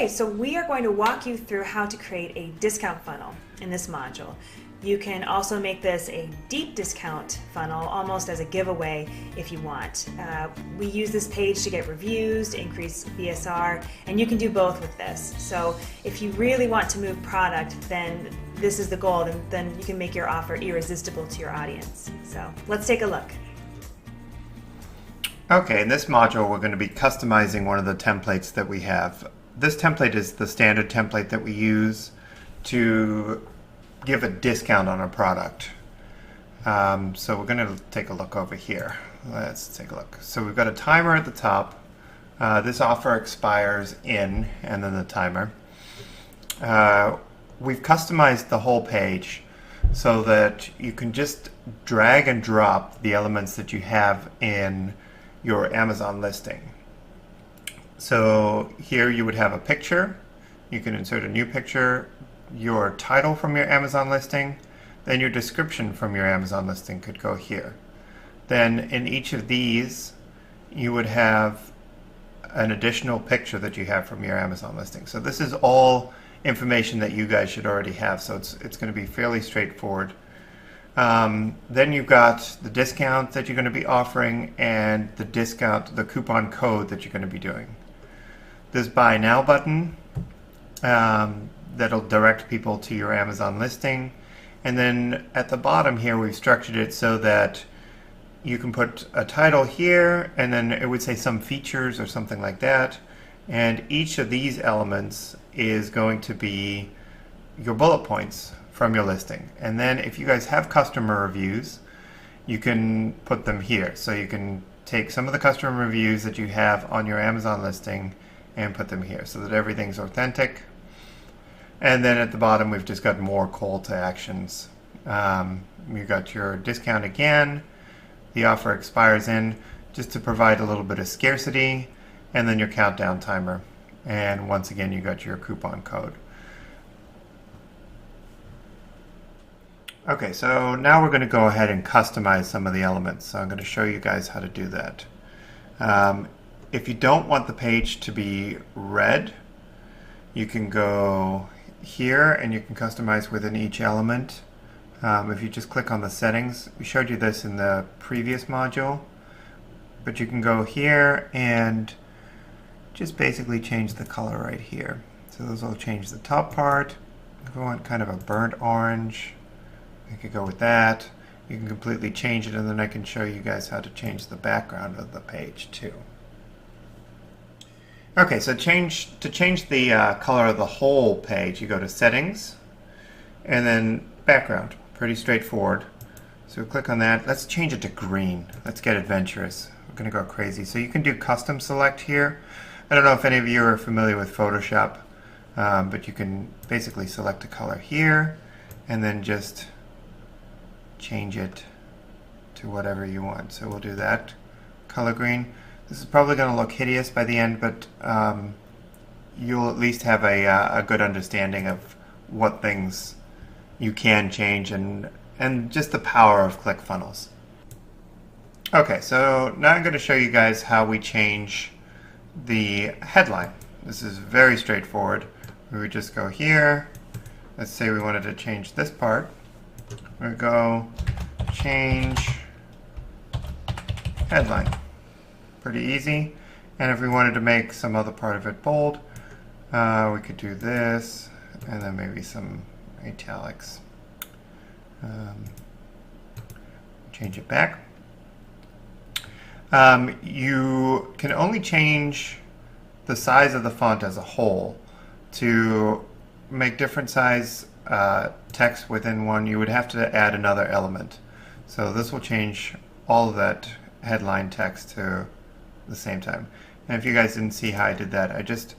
Okay, so we are going to walk you through how to create a discount funnel in this module. You can also make this a deep discount funnel, almost as a giveaway if you want. We use this page to get reviews, to increase BSR, and you can do both with this. So if you really want to move product, then this is the goal, and then you can make your offer irresistible to your audience. So let's take a look. Okay, in this module we're going to be customizing one of the templates that we have. This template is the standard template that we use to give a discount on a product. So we're going to take a look over here. Let's take a look. So we've got a timer at the top. This offer expires in, and then the timer. We've customized the whole page so that you can just drag and drop the elements that you have in your Amazon listing. So here you would have a picture. You can insert a new picture, your title from your Amazon listing, then your description from your Amazon listing could go here. Then in each of these you would have an additional picture that you have from your Amazon listing. So this is all information that you guys should already have, so it's going to be fairly straightforward. Then you've got the discount that you're going to be offering and the discount, the coupon code that you're going to be doing. This Buy Now button that'll direct people to your Amazon listing. And then at the bottom here we've structured it so that you can put a title here and then it would say some features or something like that. And each of these elements is going to be your bullet points from your listing. And then if you guys have customer reviews, you can put them here. So you can take some of the customer reviews that you have on your Amazon listing and put them here so that everything's authentic. And then at the bottom we've just got more call to actions. You've got your discount again, the offer expires in, just to provide a little bit of scarcity, and then your countdown timer. And once again you got your coupon code. Okay, so now we're going to go ahead and customize some of the elements. So I'm going to show you guys how to do that. If you don't want the page to be red, you can go here and you can customize within each element. If you just click on the settings, we showed you this in the previous module, but you can go here and just basically change the color right here. So those will change the top part. If we want kind of a burnt orange, I could go with that. You can completely change it, and then I can show you guys how to change the background of the page too. Okay, so to change the color of the whole page, you go to Settings, and then Background. Pretty straightforward. So click on that. Let's change it to green. Let's get adventurous. We're going to go crazy. So you can do Custom Select here. I don't know if any of you are familiar with Photoshop, but you can basically select a color here, and then just change it to whatever you want. So we'll do that. Color green. This is probably going to look hideous by the end, but you'll at least have a good understanding of what things you can change and just the power of ClickFunnels. Okay, so now I'm going to show you guys how we change the headline. This is very straightforward. We would just go here. Let's say we wanted to change this part. We would go change headline. Pretty easy. And if we wanted to make some other part of it bold, we could do this, and then maybe some italics. Change it back. You can only change the size of the font as a whole. To make different size text within one, you would have to add another element. So this will change all of that headline text to the same time. And if you guys didn't see how I did that, I just,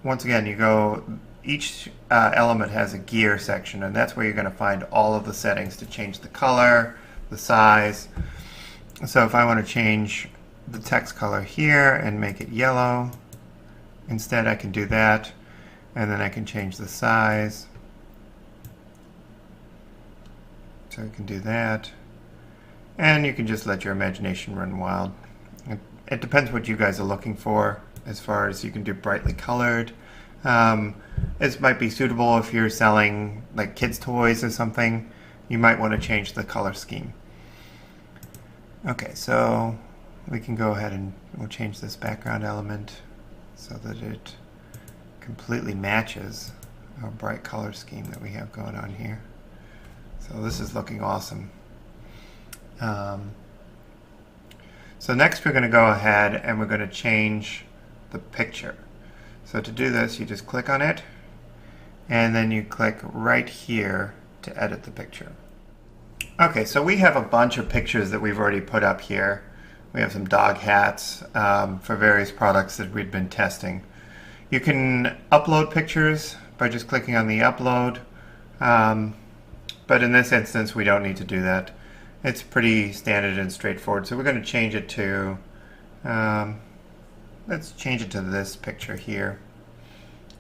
once again, you go, each element has a gear section, and that's where you're going to find all of the settings to change the color, the size. So if I want to change the text color here and make it yellow, instead I can do that, and then I can change the size. So you can do that, and you can just let your imagination run wild. It depends what you guys are looking for, as far as you can do brightly colored, This might be suitable if you're selling like kids' toys or something. You might want to change the color scheme. Okay, so we can go ahead and we'll change this background element so that it completely matches our bright color scheme that we have going on here. So this is looking awesome. So next we're going to go ahead and we're going to change the picture. So to do this, you just click on it and then you click right here to edit the picture. Okay, so we have a bunch of pictures that we've already put up here. We have some dog hats for various products that we've been testing. You can upload pictures by just clicking on the upload, but in this instance we don't need to do that. It's pretty standard and straightforward. So we're going to change it to, let's change it to this picture here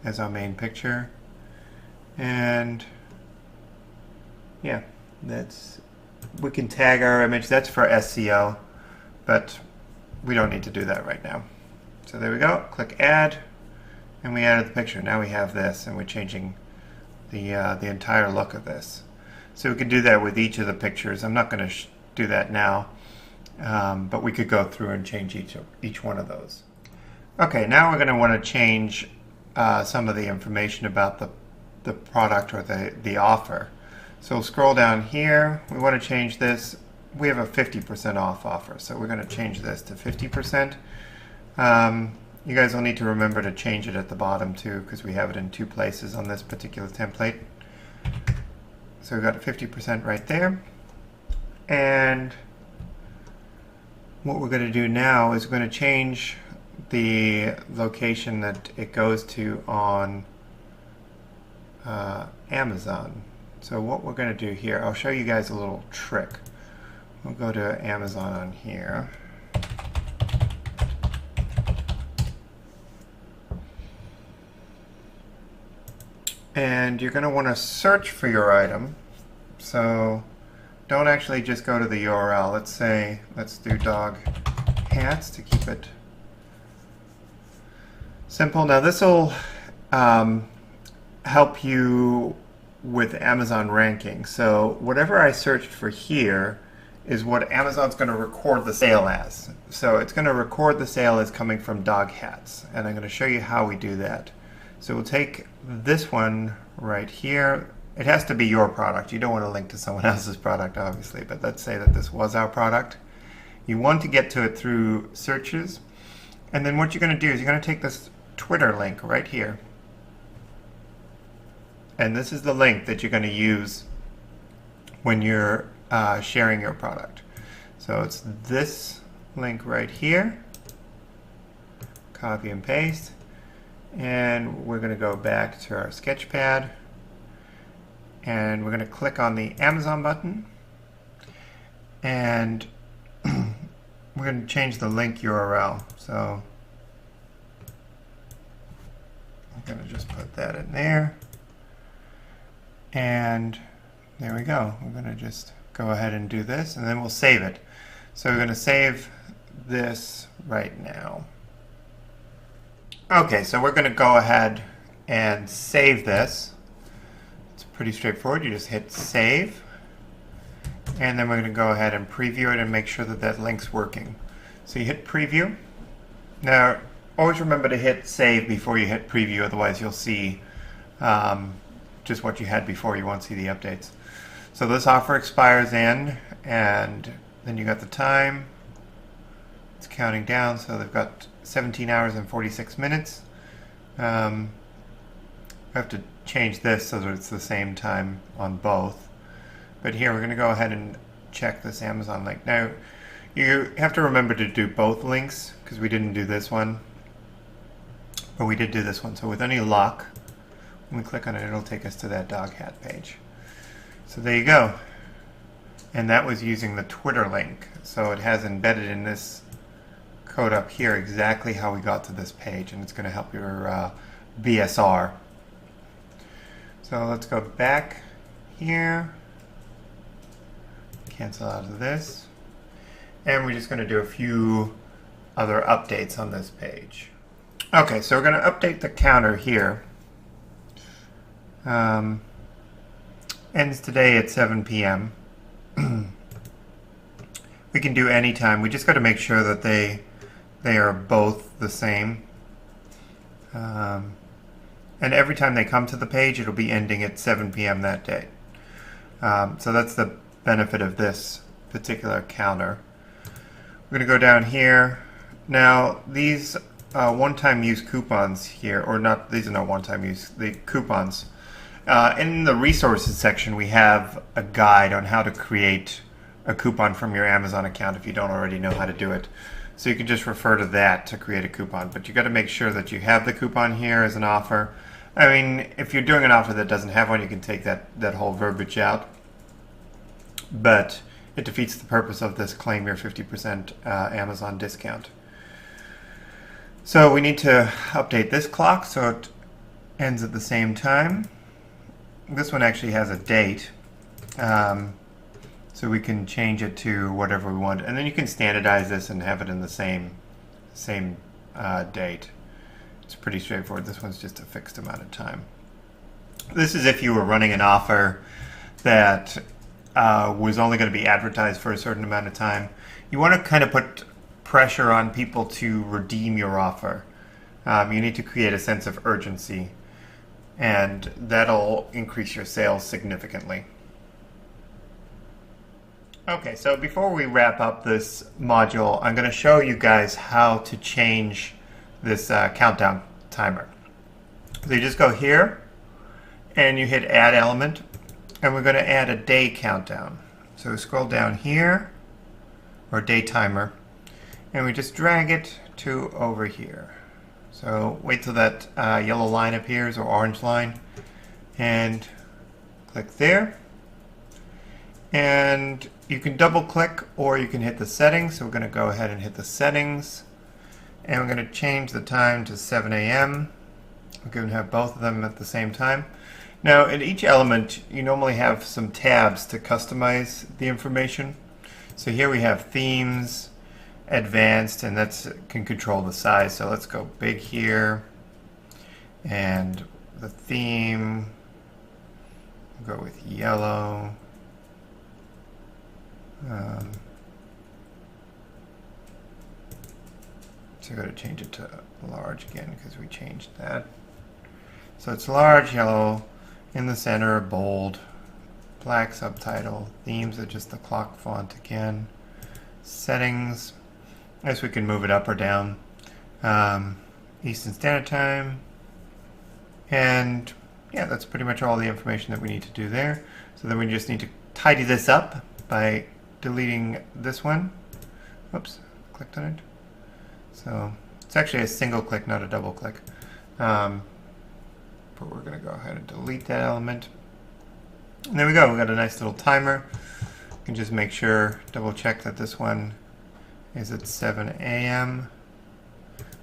as our main picture. And yeah, we can tag our image. That's for SEO, but we don't need to do that right now. So there we go. Click add, and we added the picture. Now we have this, and we're changing the entire look of this. So we can do that with each of the pictures. I'm not going to do that now, but we could go through and change each one of those. Okay, now we're going to want to change some of the information about the product or the offer. So we'll scroll down here. We want to change this. We have a 50% off offer, so we're going to change this to 50%. You guys will need to remember to change it at the bottom too, because we have it in 2 places on this particular template. So we've got 50% right there. And what we're going to do now is we're going to change the location that it goes to on Amazon. So what we're going to do here, I'll show you guys a little trick. We'll go to Amazon on here. And you're going to want to search for your item. So don't actually just go to the URL. Let's do dog hats to keep it simple. Now this will help you with Amazon ranking. So whatever I searched for here is what Amazon's going to record the sale as. So it's going to record the sale as coming from dog hats. And I'm going to show you how we do that. So we'll take this one right here. It has to be your product. You don't want to link to someone else's product, obviously, but let's say that this was our product. You want to get to it through searches. And then what you're going to do is you're going to take this Twitter link right here. And this is the link that you're going to use when you're sharing your product. So it's this link right here. Copy and paste. And we're going to go back to our Sketchpad. And we're going to click on the Amazon button. And we're going to change the link URL. So I'm going to just put that in there. And there we go. We're going to just go ahead and do this, and then we'll save it. So we're going to save this right now. Okay, so we're going to go ahead and save this. It's pretty straightforward. You just hit save, and then we're going to go ahead and preview it and make sure that that link's working. So you hit preview. Now, always remember to hit save before you hit preview, otherwise you'll see just what you had before. You won't see the updates. So this offer expires in, and then you got the time. It's counting down, so they've got 17 hours and 46 minutes. I have to change this so that it's the same time on both. But here we're going to go ahead and check this Amazon link. Now you have to remember to do both links because we didn't do this one, but we did do this one. So with any luck, when we click on it, it'll take us to that dog hat page. So there you go. And that was using the Twitter link. So it has embedded in this code up here exactly how we got to this page, and it's going to help your BSR. So let's go back here, cancel out of this, and we're just going to do a few other updates on this page. Okay, so we're going to update the counter here. Ends today at 7 p.m. We can do any time. We just got to make sure that they are both the same. And every time they come to the page, it'll be ending at 7 p.m. that day. So that's the benefit of this particular counter. We're going to go down here. Now, these one-time use coupons here, or not, these are not one-time use, the coupons. In the resources section, we have a guide on how to create a coupon from your Amazon account if you don't already know how to do it. So you can just refer to that to create a coupon, but you got to make sure that you have the coupon here as an offer. I mean, if you're doing an offer that doesn't have one, you can take that whole verbiage out. But it defeats the purpose of this claim your 50% Amazon discount. So we need to update this clock so it ends at the same time. This one actually has a date. So we can change it to whatever we want, and then you can standardize this and have it in the same date. It's pretty straightforward. This one's just a fixed amount of time. This is if you were running an offer that was only going to be advertised for a certain amount of time. You want to kind of put pressure on people to redeem your offer. You need to create a sense of urgency, and that'll increase your sales significantly. Okay, so before we wrap up this module, I'm going to show you guys how to change this countdown timer. So you just go here and you hit add element, and we're going to add a day countdown. So scroll down here, or day timer, and we just drag it to over here. So wait till that yellow line appears, or orange line, and click there. And you can double click, or you can hit the settings. So we're going to go ahead and hit the settings, and we're going to change the time to 7 a.m. We're going to have both of them at the same time. Now, in each element, you normally have some tabs to customize the information. So here we have themes, advanced, and that can control the size. So let's go big here, and the theme, we'll go with yellow. So I'm going to change it to large again because we changed that. So it's large, yellow, in the center, bold, black subtitle. Themes are just the clock font again. Settings, I guess we can move it up or down. Eastern Standard Time. And yeah, that's pretty much all the information that we need to do there. So then we just need to tidy this up by deleting this one. Oops, clicked on it. So it's actually a single click, not a double click. But we're going to go ahead and delete that element. And there we go. We've got a nice little timer. You can just make sure, double check that this one is at 7 a.m.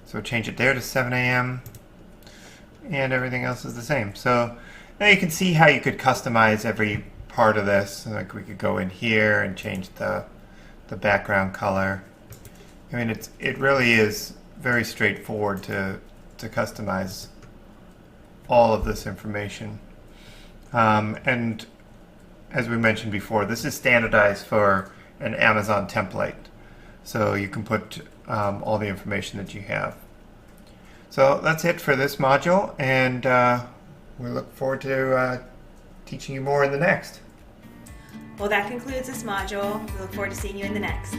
So change it there to 7 a.m. And everything else is the same. So now you can see how you could customize every part of this. Like we could go in here and change the background color. I mean, it really is very straightforward to customize all of this information. And as we mentioned before, this is standardized for an Amazon template. So you can put all the information that you have. So that's it for this module, and we look forward to teaching you more in the next. Well, that concludes this module. We look forward to seeing you in the next.